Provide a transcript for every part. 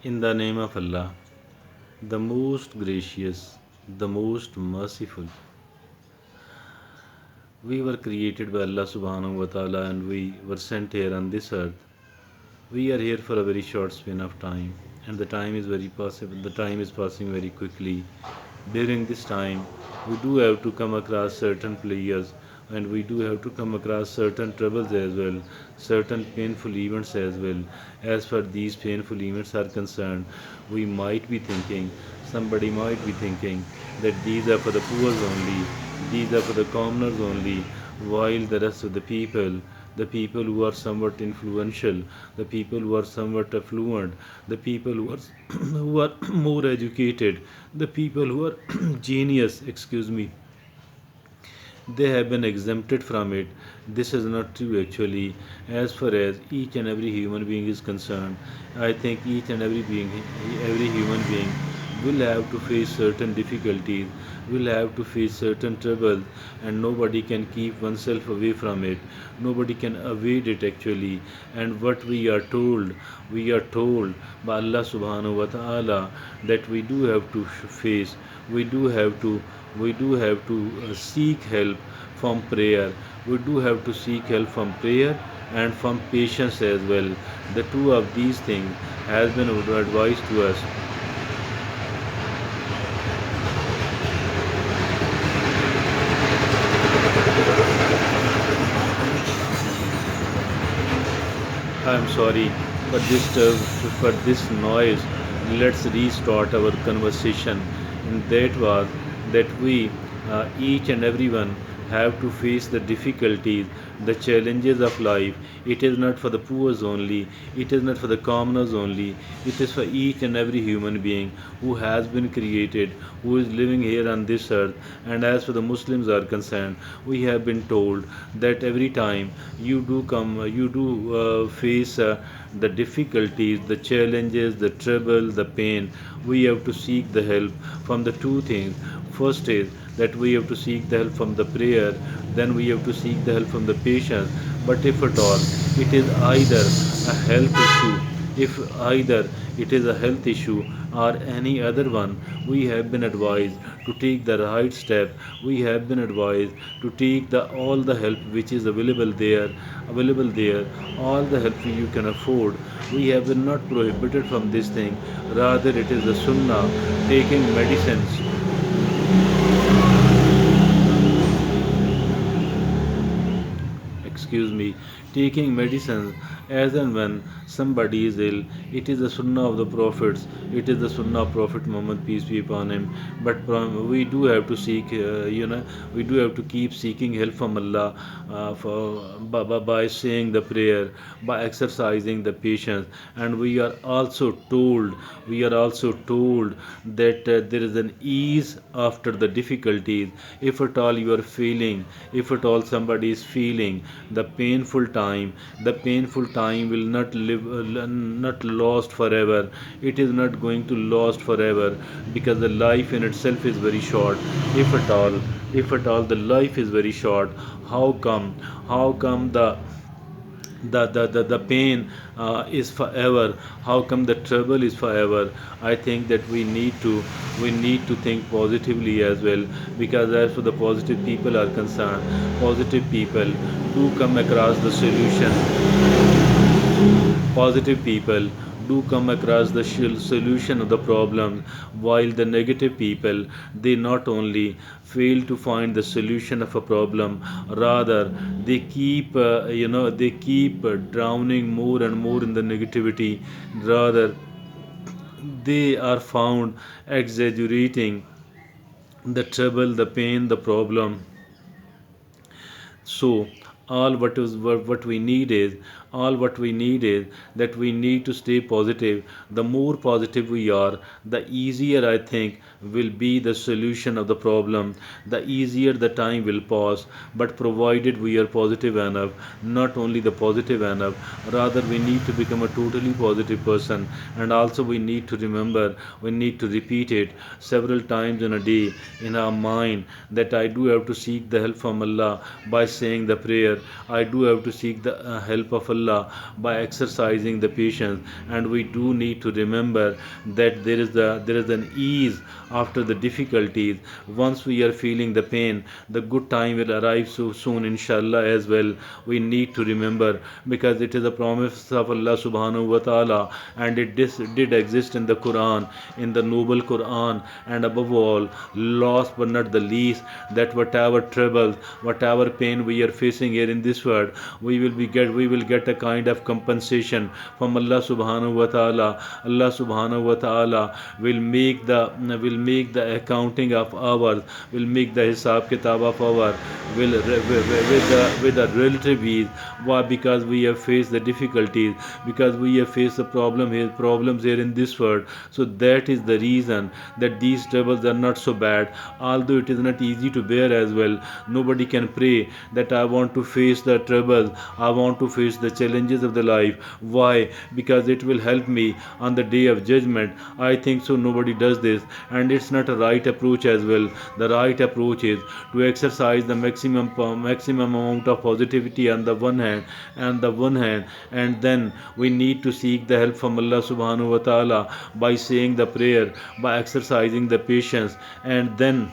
In the name of Allah, the most gracious, the most merciful. We were created by Allah subhanahu wa ta'ala and we were sent here on this earth. We are here for a very short span of time and the time is very possible. The time is passing very quickly. During this time, we do have to come across certain players and we do have to come across certain troubles as well, certain painful events as well. As far these painful events are concerned, we might be thinking, somebody might be thinking that these are for the poor only, these are for the commoners only, while the rest of the people who are somewhat influential, the people who are somewhat affluent, the people who are who are more educated, the people who are genius, excuse me, they have been exempted from it. This is not true actually. As far as each and every human being is concerned, I think each and every human being will have to face certain difficulties, will have to face certain troubles, and nobody can keep oneself away from it. Nobody can avoid it actually. And what we are told by Allah subhanahu wa ta'ala that we do have to face, we do have to seek help from prayer. We do have to seek help from prayer and from patience as well. The two of these things has been advised to us. I am sorry for this noise. Let's restart our conversation. And that was that we, each and everyone, have to face the difficulties, the challenges of life. It is not for the poor only, it is not for the commoners only, it is for each and every human being who has been created, who is living here on this earth. And as for the Muslims are concerned, we have been told that every time you do face the difficulties, the challenges, the trouble, the pain, we have to seek the help from the two things. First is that we have to seek the help from the prayer, then we have to seek the help from the patience. But if at all it is either a health issue, if either it is a health issue or any other one, we have been advised to take the right step. We have been advised to take the all the help which is available there, all the help you can afford. We have been not prohibited from this thing. Rather, it is the sunnah, taking medicines, excuse me, taking medicines as and when somebody is ill. It is the sunnah of the prophets, it is the sunnah of Prophet Muhammad, peace be upon him. But we do have to seek, we do have to keep seeking help from Allah, by saying the prayer, by exercising the patience. And we are also told that there is an ease after the difficulties. If at all you are feeling, if at all somebody is feeling the painful time will not lost forever. It is not going to last forever, because the life in itself is very short. If at all the life is very short, how come the pain is forever? How come the trouble is forever? I think that we need to think positively as well, because as for the positive people are concerned, positive people do come across the solution. Positive people do come across the solution of the problem, while the negative people, they not only fail to find the solution of a problem, rather they keep drowning more and more in the negativity. Rather, they are found exaggerating the trouble, the pain, the problem. So all what we need is all what we need is that we need to stay positive. The more positive we are, the easier I think will be the solution of the problem, the easier the time will pass. But provided we are positive enough, not only the positive enough, rather we need to become a totally positive person. And also we need to remember, we need to repeat it several times in a day in our mind, that I do have to seek the help from Allah by saying the prayer. I do have to seek the help of Allah Allah by exercising the patience. And we do need to remember that there is an ease after the difficulties. Once we are feeling the pain, the good time will arrive so soon, inshallah, as well. We need to remember, because it is a promise of Allah subhanahu wa ta'ala, and it did exist in the Quran, in the noble Quran. And above all, last but not the least, that whatever troubles, whatever pain we are facing here in this world, we will get a kind of compensation from Allah subhanahu wa ta'ala. Allah subhanahu wa ta'ala will make the accounting of ours, will make the hisab kitab of our, will with the relative ease. Why? Because we have faced the difficulties, because we have faced the problems here in this world. So that is the reason that these troubles are not so bad, although it is not easy to bear as well. Nobody can pray that I want to face the troubles, I want to face the challenges of the life. Why? Because it will help me on the day of judgment. I think so. Nobody does this, and it's not a right approach as well. The right approach is to exercise the maximum amount of positivity on the one hand, and then we need to seek the help from Allah subhanahu wa ta'ala by saying the prayer, by exercising the patience. And then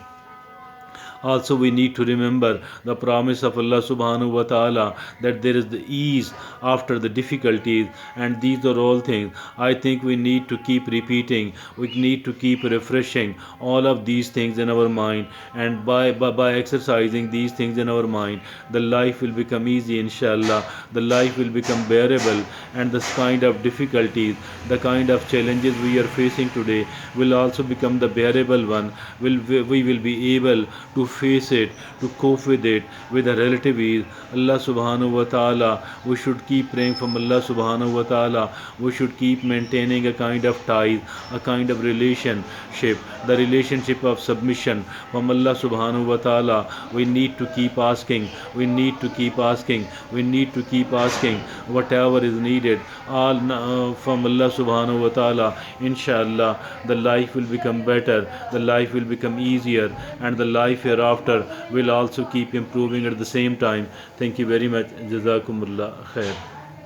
also we need to remember the promise of Allah subhanahu wa ta'ala, that there is the ease after the difficulties. And these are all things I think we need to keep repeating, we need to keep refreshing all of these things in our mind. And by exercising these things in our mind, the life will become easy, inshallah. The life will become bearable, and this kind of difficulties, the kind of challenges we are facing today will also become the bearable one. We will be able to face it, to cope with it with a relative ease. Allah subhanahu wa ta'ala, we should keep praying from Allah subhanahu wa ta'ala. We should keep maintaining a kind of ties, a kind of relationship, the relationship of submission from Allah subhanahu wa ta'ala. We need to keep asking, we need to keep asking, we need to keep asking whatever is needed, all from Allah subhanahu wa ta'ala. Inshallah, the life will become better, the life will become easier, and the life hereafter will also keep improving at the same time. Thank you very much. Jazakumullah khair.